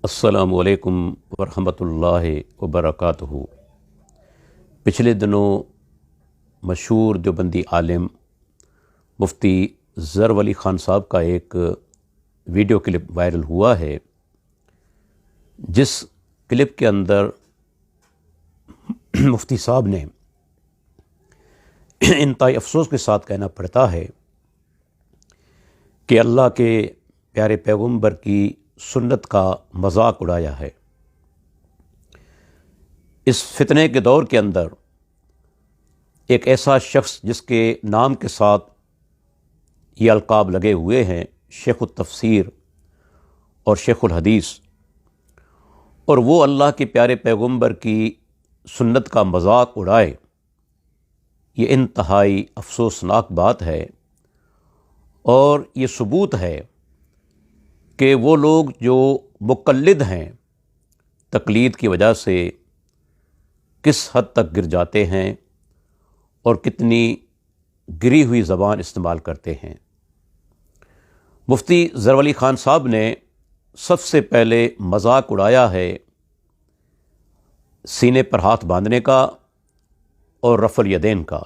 السلام علیکم ورحمۃ اللہ وبرکاتہ۔ پچھلے دنوں مشہور دیوبندی عالم مفتی ظفر علی خان صاحب کا ایک ویڈیو کلپ وائرل ہوا ہے، جس کلپ کے اندر مفتی صاحب نے انتہائی افسوس کے ساتھ کہنا پڑتا ہے کہ اللہ کے پیارے پیغمبر کی سنت کا مذاق اڑایا ہے۔ اس فتنے کے دور کے اندر ایک ایسا شخص جس کے نام کے ساتھ یہ القاب لگے ہوئے ہیں، شیخ التفسیر اور شیخ الحدیث، اور وہ اللہ کے پیارے پیغمبر کی سنت کا مذاق اڑائے، یہ انتہائی افسوسناک بات ہے، اور یہ ثبوت ہے کہ وہ لوگ جو مقلد ہیں تقلید کی وجہ سے کس حد تک گر جاتے ہیں اور کتنی گری ہوئی زبان استعمال کرتے ہیں۔ مفتی ظفر علی خان صاحب نے سب سے پہلے مذاق اڑایا ہے سینے پر ہاتھ باندھنے کا اور رفع الیدین کا،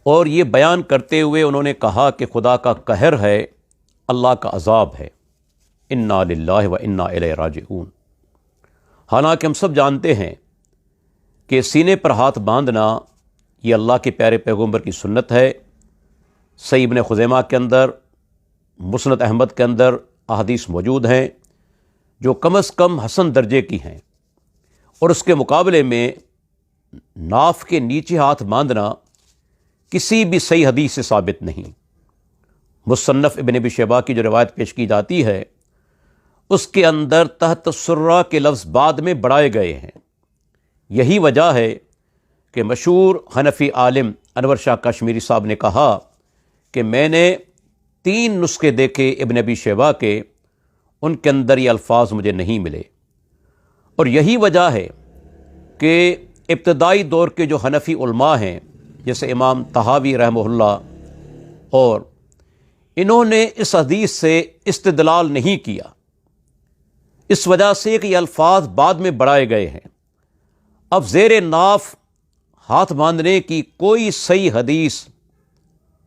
اور یہ بیان کرتے ہوئے انہوں نے کہا کہ خدا کا قہر ہے، اللہ کا عذاب ہے، انا للہ و انا الیہ راجعون۔ حالانکہ ہم سب جانتے ہیں کہ سینے پر ہاتھ باندھنا یہ اللہ کے پیارے پیغمبر کی سنت ہے۔ صحیح ابن خزیمہ کے اندر، مسند احمد کے اندر احادیث موجود ہیں جو کم از کم حسن درجے کی ہیں، اور اس کے مقابلے میں ناف کے نیچے ہاتھ باندھنا کسی بھی صحیح حدیث سے ثابت نہیں۔ مصنف ابن ابی شیبہ کی جو روایت پیش کی جاتی ہے، اس کے اندر تحت سرہ کے لفظ بعد میں بڑھائے گئے ہیں۔ یہی وجہ ہے کہ مشہور حنفی عالم انور شاہ کشمیری صاحب نے کہا کہ میں نے 3 نسخے دیکھے ابن ابی شیبہ کے، ان کے اندر یہ الفاظ مجھے نہیں ملے، اور یہی وجہ ہے کہ ابتدائی دور کے جو حنفی علماء ہیں جیسے امام طحاوی رحمہ اللہ، اور انہوں نے اس حدیث سے استدلال نہیں کیا، اس وجہ سے کہ یہ الفاظ بعد میں بڑھائے گئے ہیں۔ اب زیر ناف ہاتھ باندھنے کی کوئی صحیح حدیث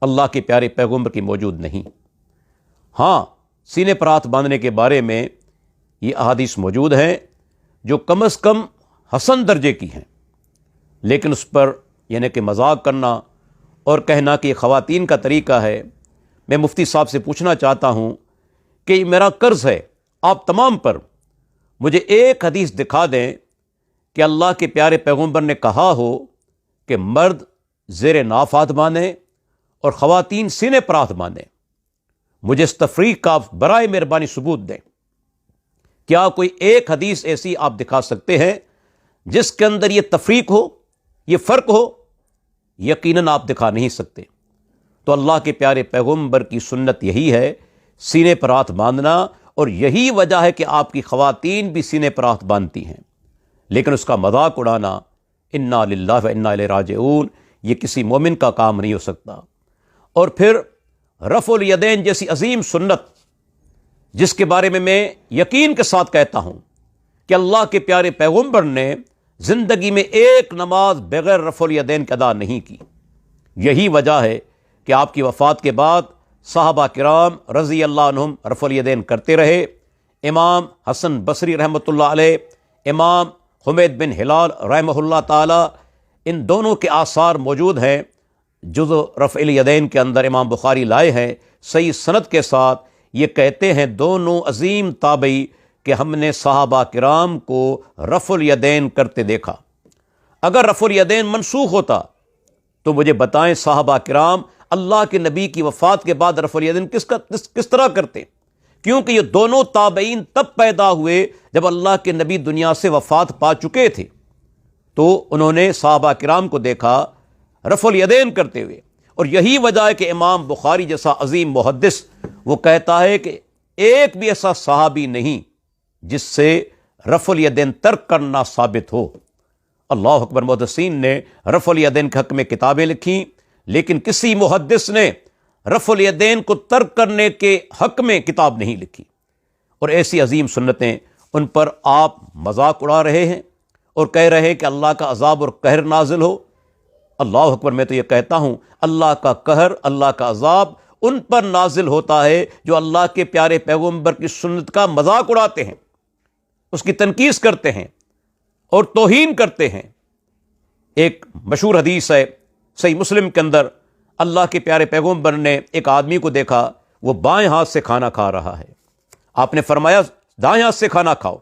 اللہ کے پیارے پیغمبر کی موجود نہیں۔ ہاں، سینے پر ہاتھ باندھنے کے بارے میں یہ احادیث موجود ہیں جو کم از کم حسن درجے کی ہیں، لیکن اس پر یعنی کہ مذاق کرنا اور کہنا کہ یہ خواتین کا طریقہ ہے۔ میں مفتی صاحب سے پوچھنا چاہتا ہوں کہ یہ میرا قرض ہے آپ تمام پر، مجھے ایک حدیث دکھا دیں کہ اللہ کے پیارے پیغمبر نے کہا ہو کہ مرد زیر ناف ہاتھ باندھیں اور خواتین سینے پر ہاتھ باندھیں۔ مجھے اس تفریق کا برائے مہربانی ثبوت دیں۔ کیا کوئی ایک حدیث ایسی آپ دکھا سکتے ہیں جس کے اندر یہ تفریق ہو، یہ فرق ہو؟ یقیناً آپ دکھا نہیں سکتے۔ تو اللہ کے پیارے پیغمبر کی سنت یہی ہے، سینے پر ہاتھ باندھنا، اور یہی وجہ ہے کہ آپ کی خواتین بھی سینے پر ہاتھ باندھتی ہیں، لیکن اس کا مذاق اڑانا، انا للہ و انا الیہ راجعون، یہ کسی مومن کا کام نہیں ہو سکتا۔ اور پھر رفع الیدین جیسی عظیم سنت، جس کے بارے میں یقین کے ساتھ کہتا ہوں کہ اللہ کے پیارے پیغمبر نے زندگی میں ایک نماز بغیر رفع الیدین کے ادا نہیں کی۔ یہی وجہ ہے کہ آپ کی وفات کے بعد صحابہ کرام رضی اللہ عنہم رفع الیدین کرتے رہے۔ امام حسن بصری رحمۃ اللہ علیہ، امام حمید بن ہلال رحمہ اللہ تعالی، ان دونوں کے آثار موجود ہیں۔ جزء رفع الیدین کے اندر امام بخاری لائے ہیں صحیح سند کے ساتھ، یہ کہتے ہیں دونوں عظیم تابعی کہ ہم نے صحابہ کرام کو رفع الیدین کرتے دیکھا۔ اگر رفع الیدین منسوخ ہوتا تو مجھے بتائیں صحابہ کرام اللہ کے نبی کی وفات کے بعد رفع الیدین کس طرح کرتے؟ کیونکہ یہ دونوں تابعین تب پیدا ہوئے جب اللہ کے نبی دنیا سے وفات پا چکے تھے، تو انہوں نے صحابہ کرام کو دیکھا رفع الیدین کرتے ہوئے۔ اور یہی وجہ ہے کہ امام بخاری جیسا عظیم محدث وہ کہتا ہے کہ ایک بھی ایسا صحابی نہیں جس سے رفع الیدین ترک کرنا ثابت ہو۔ اللہ اکبر، محدثین نے رفع الیدین کے حق میں کتابیں لکھی، لیکن کسی محدث نے رفع الیدین کو ترک کرنے کے حق میں کتاب نہیں لکھی۔ اور ایسی عظیم سنتیں، ان پر آپ مذاق اڑا رہے ہیں اور کہہ رہے ہیں کہ اللہ کا عذاب اور قہر نازل ہو۔ اللہ اکبر، میں تو یہ کہتا ہوں اللہ کا قہر، اللہ کا عذاب ان پر نازل ہوتا ہے جو اللہ کے پیارے پیغمبر کی سنت کا مذاق اڑاتے ہیں، اس کی تنقیص کرتے ہیں اور توہین کرتے ہیں۔ ایک مشہور حدیث ہے صحیح مسلم کے اندر، اللہ کے پیارے پیغمبر نے ایک آدمی کو دیکھا، وہ بائیں ہاتھ سے کھانا کھا رہا ہے۔ آپ نے فرمایا دائیں ہاتھ سے کھانا کھاؤ۔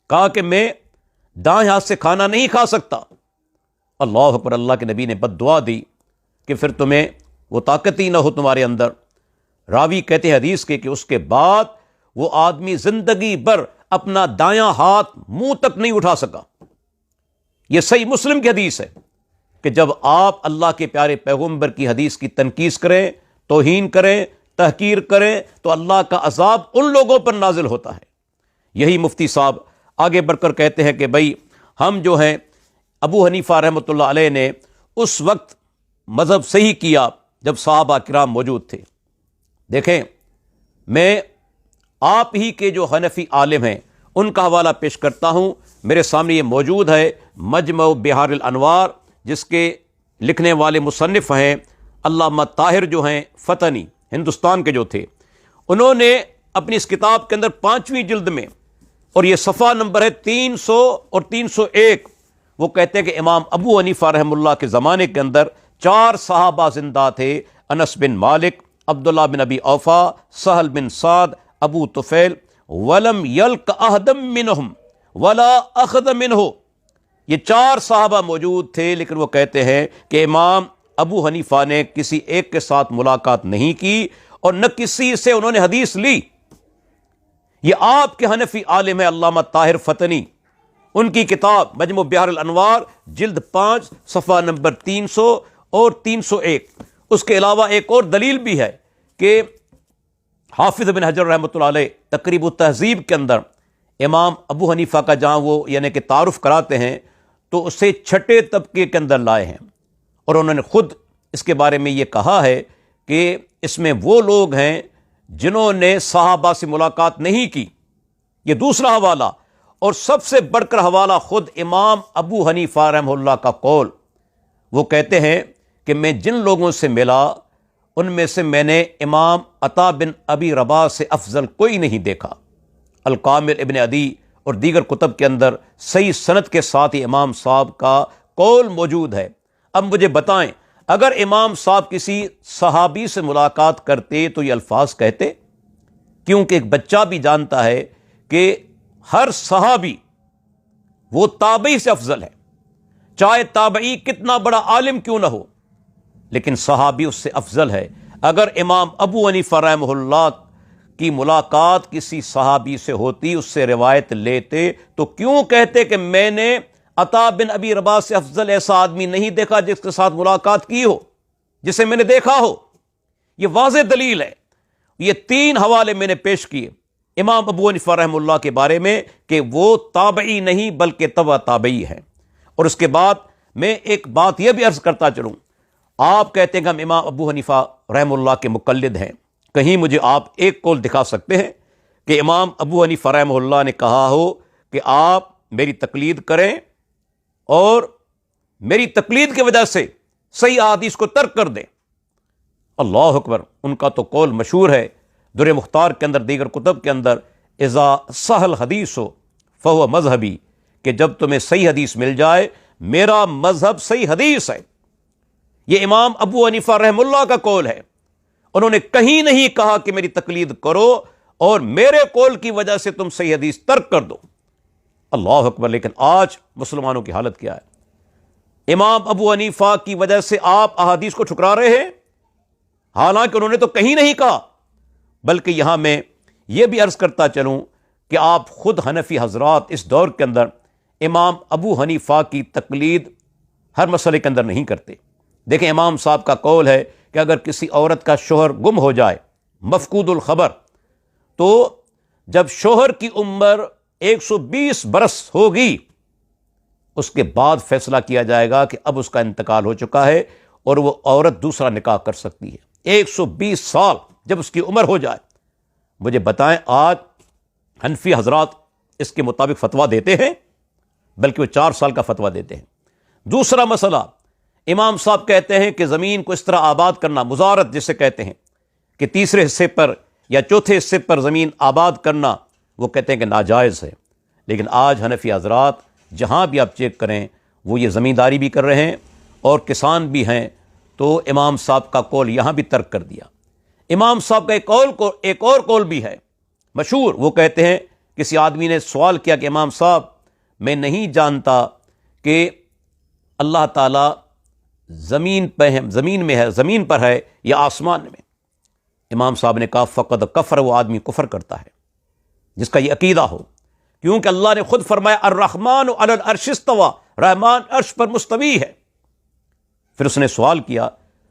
کہا کہ میں دائیں ہاتھ سے کھانا نہیں کھا سکتا۔ اللہ اکبر، اللہ کے نبی نے بد دعا دی کہ پھر تمہیں وہ طاقت ہی نہ ہو تمہارے اندر۔ راوی کہتے ہیں حدیث کے کہ اس کے بعد وہ آدمی زندگی بھر اپنا دایاں ہاتھ منہ تک نہیں اٹھا سکا۔ یہ صحیح مسلم کی حدیث ہے کہ جب آپ اللہ کے پیارے پیغمبر کی حدیث کی تنقیص کریں، توہین کریں، تحقیر کریں تو اللہ کا عذاب ان لوگوں پر نازل ہوتا ہے۔ یہی مفتی صاحب آگے بڑھ کر کہتے ہیں کہ بھائی ہم جو ہیں ابو حنیفہ رحمۃ اللہ علیہ نے اس وقت مذہب صحیح کیا جب صحابہ کرام موجود تھے۔ دیکھیں، میں آپ ہی کے جو حنفی عالم ہیں ان کا حوالہ پیش کرتا ہوں۔ میرے سامنے یہ موجود ہے مجمع بحار الانوار، جس کے لکھنے والے مصنف ہیں علامہ طاہر جو ہیں فتنی، ہندوستان کے جو تھے۔ انہوں نے اپنی اس کتاب کے اندر 5ویں جلد میں، اور یہ صفحہ نمبر ہے 300 اور 301، وہ کہتے ہیں کہ امام ابو حنیفہ رحم اللہ کے زمانے کے اندر 4 صحابہ زندہ تھے، انس بن مالک، عبداللہ بن ابی اوفا، سہل بن سعد، ابو طفیل، ولم یلق احدم منہم ولا اخذ منہ۔ یہ 4 صحابہ موجود تھے، لیکن وہ کہتے ہیں کہ امام ابو حنیفہ نے کسی ایک کے ساتھ ملاقات نہیں کی اور نہ کسی سے انہوں نے حدیث لی۔ یہ آپ کے حنفی عالم ہے علامہ طاہر فتنی، ان کی کتاب مجمع بحار الانوار جلد 5 صفحہ نمبر 300 اور 301۔ اس کے علاوہ ایک اور دلیل بھی ہے کہ حافظ بن حجر رحمۃ اللہ علیہ تقریب التہذیب کے اندر امام ابو حنیفہ کا جہاں وہ یعنی کہ تعارف کراتے ہیں تو اسے چھٹے طبقے کے اندر لائے ہیں، اور انہوں نے خود اس کے بارے میں یہ کہا ہے کہ اس میں وہ لوگ ہیں جنہوں نے صحابہ سے ملاقات نہیں کی۔ یہ دوسرا حوالہ، اور سب سے بڑھ کر حوالہ خود امام ابو حنیفہ رحمہ اللہ کا قول۔ وہ کہتے ہیں کہ میں جن لوگوں سے ملا ان میں سے میں نے امام عطا بن ابی رباح سے افضل کوئی نہیں دیکھا۔ الکامل ابن عدی اور دیگر کتب کے اندر صحیح سند کے ساتھ ہی امام صاحب کا قول موجود ہے۔ اب مجھے بتائیں، اگر امام صاحب کسی صحابی سے ملاقات کرتے تو یہ الفاظ کہتے؟ کیونکہ ایک بچہ بھی جانتا ہے کہ ہر صحابی وہ تابعی سے افضل ہے، چاہے تابعی کتنا بڑا عالم کیوں نہ ہو، لیکن صحابی اس سے افضل ہے۔ اگر امام ابو حنیفہ رحمہ اللہ کی ملاقات کسی صحابی سے ہوتی، اس سے روایت لیتے، تو کیوں کہتے کہ میں نے عطا بن ابی رباح سے افضل ایسا آدمی نہیں دیکھا جس کے ساتھ ملاقات کی ہو، جسے میں نے دیکھا ہو؟ یہ واضح دلیل ہے۔ یہ 3 حوالے میں نے پیش کیے امام ابو حنیفہ رحمہ اللہ کے بارے میں کہ وہ تابعی نہیں بلکہ تبع تابعی ہیں۔ اور اس کے بعد میں ایک بات یہ بھی عرض کرتا چلوں، آپ کہتے ہیں کہ ہم امام ابو حنیفہ رحمہ اللہ کے مقلد ہیں، کہیں مجھے آپ ایک قول دکھا سکتے ہیں کہ امام ابو حنیفہ رحمہ اللہ نے کہا ہو کہ آپ میری تقلید کریں اور میری تقلید کی وجہ سے صحیح احادیث کو ترک کر دیں؟ اللہ اکبر، ان کا تو قول مشہور ہے در مختار کے اندر، دیگر کتب کے اندر، اذا سہل حدیث ہو فہو مذہبی، کہ جب تمہیں صحیح حدیث مل جائے میرا مذہب صحیح حدیث ہے۔ یہ امام ابو حنیفہ رحم اللہ کا قول ہے۔ انہوں نے کہیں نہیں کہا کہ میری تقلید کرو اور میرے قول کی وجہ سے تم صحیح حدیث ترک کر دو۔ اللہ اکبر، لیکن آج مسلمانوں کی حالت کیا ہے؟ امام ابو حنیفہ کی وجہ سے آپ احادیث کو ٹھکرا رہے ہیں، حالانکہ انہوں نے تو کہیں نہیں کہا۔ بلکہ یہاں میں یہ بھی عرض کرتا چلوں کہ آپ خود حنفی حضرات اس دور کے اندر امام ابو حنیفہ کی تقلید ہر مسئلے کے اندر نہیں کرتے۔ دیکھیں، امام صاحب کا قول ہے کہ اگر کسی عورت کا شوہر گم ہو جائے، مفقود الخبر، تو جب شوہر کی عمر 120 برس ہوگی اس کے بعد فیصلہ کیا جائے گا کہ اب اس کا انتقال ہو چکا ہے اور وہ عورت دوسرا نکاح کر سکتی ہے۔ 120 سال جب اس کی عمر ہو جائے۔ مجھے بتائیں، آج حنفی حضرات اس کے مطابق فتویٰ دیتے ہیں، بلکہ وہ 4 سال کا فتویٰ دیتے ہیں۔ دوسرا مسئلہ، امام صاحب کہتے ہیں کہ زمین کو اس طرح آباد کرنا، مزارت جسے کہتے ہیں کہ تیسرے حصے پر یا چوتھے حصے پر زمین آباد کرنا، وہ کہتے ہیں کہ ناجائز ہے۔ لیکن آج حنفی حضرات جہاں بھی آپ چیک کریں وہ یہ زمینداری بھی کر رہے ہیں اور کسان بھی ہیں، تو امام صاحب کا قول یہاں بھی ترک کر دیا۔ امام صاحب کا ایک اور قول بھی ہے مشہور، وہ کہتے ہیں، کسی آدمی نے سوال کیا کہ امام صاحب میں نہیں جانتا کہ اللہ تعالیٰ زمین میں ہے، زمین پر ہے یا آسمان میں۔ امام صاحب نے کہا فقد کفر، وہ آدمی کفر کرتا ہے جس کا یہ عقیدہ ہو، کیونکہ اللہ نے خود فرمایا الرحمن علی العرش استوی، رحمان عرش پر مستوی ہے۔ پھر اس نے سوال کیا،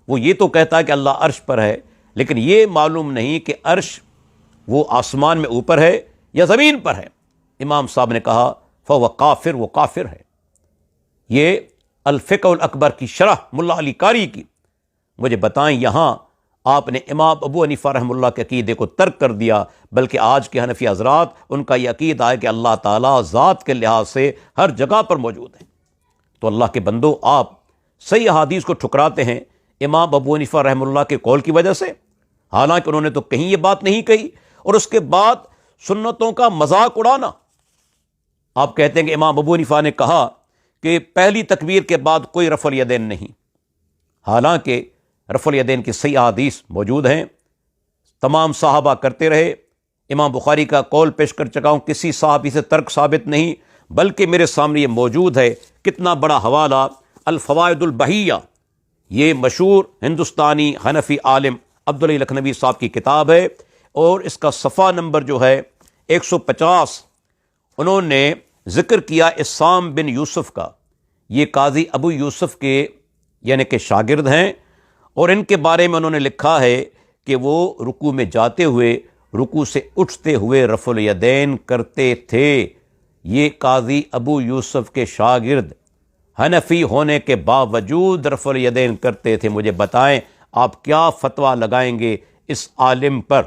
وہ یہ تو کہتا ہے کہ اللہ عرش پر ہے، لیکن یہ معلوم نہیں کہ عرش وہ آسمان میں اوپر ہے یا زمین پر ہے۔ امام صاحب نے کہا فهو کافر، وہ کافر ہے۔ یہ الفقہ الاکبر کی شرح ملا علی قاری کی۔ مجھے بتائیں یہاں آپ نے امام ابو حنیفہ رحمہ اللہ کے عقیدے کو ترک کر دیا، بلکہ آج کے حنفی حضرات ان کا یہ عقیدہ ہے کہ اللہ تعالیٰ ذات کے لحاظ سے ہر جگہ پر موجود ہے۔ تو اللہ کے بندو، آپ صحیح احادیث کو ٹھکراتے ہیں امام ابو حنیفہ رحمہ اللہ کے قول کی وجہ سے، حالانکہ انہوں نے تو کہیں یہ بات نہیں کہی، اور اس کے بعد سنتوں کا مذاق اڑانا۔ آپ کہتے ہیں کہ امام ابو حنیفہ نے کہا کہ پہلی تکبیر کے بعد کوئی رفع الیدین نہیں، حالانکہ رفع الیدین کی صحیح احادیث موجود ہیں، تمام صحابہ کرتے رہے۔ امام بخاری کا قول پیش کر چکا ہوں، کسی صحابی سے ترک ثابت نہیں، بلکہ میرے سامنے یہ موجود ہے۔ کتنا بڑا حوالہ، الفوائد البہیہ، یہ مشہور ہندوستانی حنفی عالم عبدالعلی لکھنوی صاحب کی کتاب ہے، اور اس کا صفحہ نمبر جو ہے 150، انہوں نے ذکر کیا اسام بن یوسف کا۔ یہ قاضی ابو یوسف کے یعنی کہ شاگرد ہیں، اور ان کے بارے میں انہوں نے لکھا ہے کہ وہ رکوع میں جاتے ہوئے، رکوع سے اٹھتے ہوئے رفع الیدین کرتے تھے۔ یہ قاضی ابو یوسف کے شاگرد حنفی ہونے کے باوجود رفع الیدین کرتے تھے۔ مجھے بتائیں آپ کیا فتویٰ لگائیں گے اس عالم پر؟